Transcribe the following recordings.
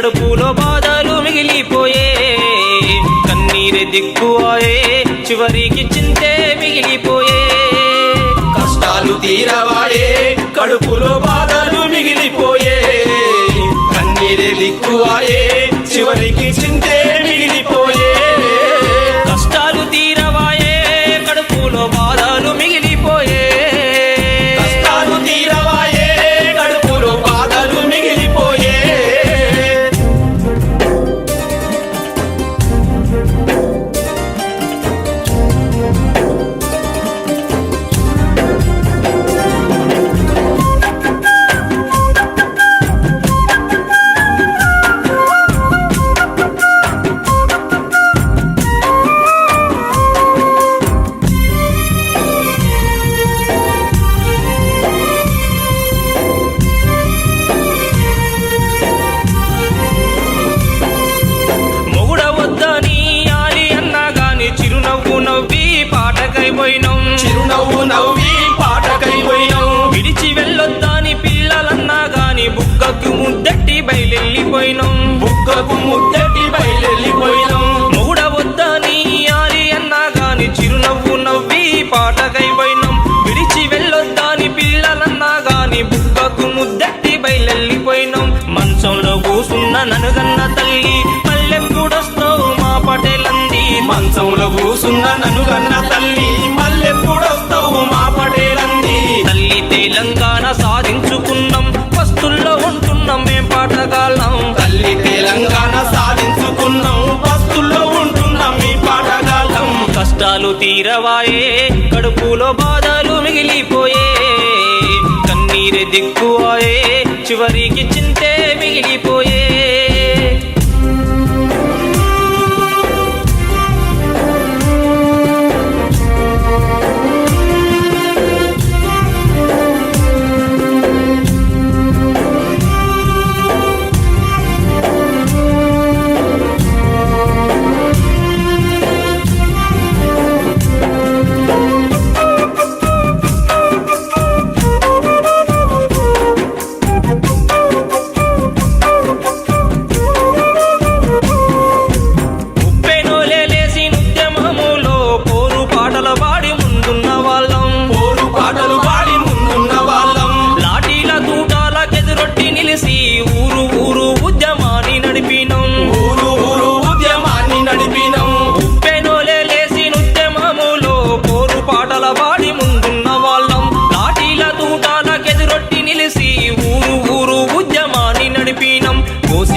కడుపులో బాధలు మిగిలిపోయే కన్నీరే దిక్కువాయే చివరికి చింతే మిగిలిపోయే కష్టాలు తీరవాయే కడుపులో బాధలు మిగిలిపోయే కన్నీరే దిక్కువాయే చివరికి చింతే మిగిలిపోయే కష్టాలు తీరవాయే కడుపులో బాధలు మిగిలిపోయే కష్టాలు తీరవాయే కడుపులో బాధలు మిగిలిపోయే చిరునవ్వు నవ్వి పాటకై పోయినాం విడిచి వెళ్ళొద్దాని పిల్లలన్నా గాని బుగ్గకు ముద్దెట్టి బయలెళ్ళిపోయినాం బుగ్గకు ముద్దటి బయలెళ్ళిపోయినాం మూడవద్దాని ఆలి అన్నా గాని చిరునవ్వు నవ్వి పాటకై పోయినాం విడిచి వెళ్ళొద్దాని పిల్లలన్నా గాని బుగ్గకు ముద్దెట్టి బయలెళ్ళిపోయినాం మంచంలో కూసున్న ననుగన్న తల్లి మళ్ళెప్పుడొస్తావు మా పటేలంది మంచంలో కూసున్న ననుగన్న తల్లి మళ్ళెప్పుడొస్తావు మా పటేలంది తల్లి తెలంగాణ సాధించుకున్నాం పస్తుల్లో ఉంటున్నాం మేం పాటగాళ్ళం తల్లి తెలంగాణ సాధించుకున్నాం పస్తుల్లో ఉంటున్నాం మీ పాటగాళ్ళం కష్టాలు తీరవాయే కడుపులో బాధలు మిగిలిపోయే కన్నీరే దిక్కువాయే చివరికి చింతే మిగిలిపోయే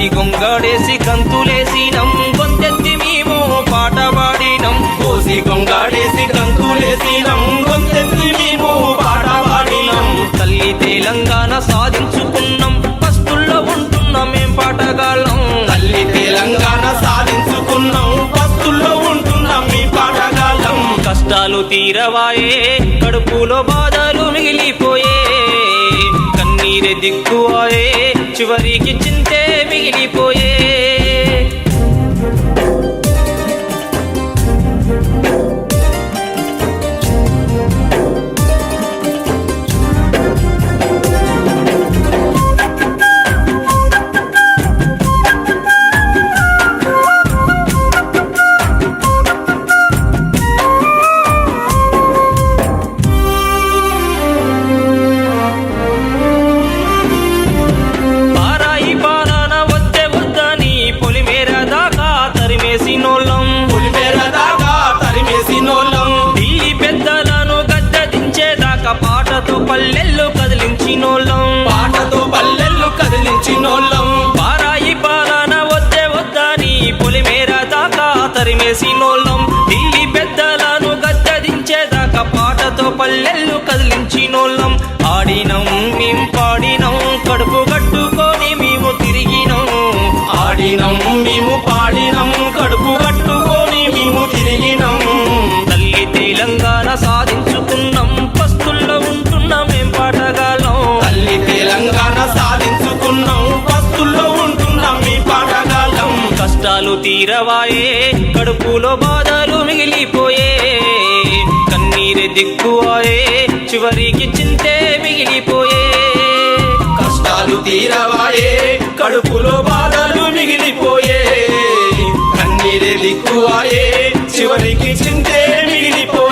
గొంగాడేసి కంతులేసినం గొంతెత్తి మేము పాట పాడినం కోసి గొంగాడేసి కంతులేసినం గొంతెత్తి మేము పాట పాడినం తల్లి తెలంగాణ సాధించుకున్నాం పస్తుల్లో ఉంటున్నాం మేం పాటగాళ్ళం తల్లి తెలంగాణ సాధించుకున్నాం పస్తుల్లో ఉంటున్నాం మీ పాటగాళ్ళం కష్టాలు తీరవాయే కడుపులో బాధలు మిగిలిపోయే కన్నీరే దిక్కువాయే చివరికి చింతే మిగిలిపోయే పాటతో పల్లెల్లో కదిలించినోళ్ళం పాటతో పల్లెల్లో కదిలించినోళ్ళం పారాయి పాలన వద్దే వద్దని పొలిమేర దాకా తరిమేసినోళ్ళం ఢిల్లీ పెద్దలను గద్దదించేదాకా పాటతో పల్లెల్లో కదిలించినోళ్ళం ఆడినం మేం పాడినం కడుపు కట్టుకొని మేము తిరిగినం ఆడినం మేము పాడినం కడుపు కట్టుకొని మేము తిరిగినం తల్లి తెలంగాణ సాధించుకున్నాం పస్తుల్లో ఉంటున్నాం మేం పాటగాళ్ళం తల్లి తెలంగాణ సాధించుకున్నాం పస్తుల్లో ఉంటున్నాం మీ పాటగాళ్ళం కష్టాలు తీరవాయే కడుపులో బాధలు మిగిలిపోయే కన్నీరే దిక్కువాయే చివరికి చింతే మిగిలిపోయే కష్టాలు తీరవాయే కడుపులో బాధలు దిక్కువాయే చివరికి చింతే మిగిలిపోయే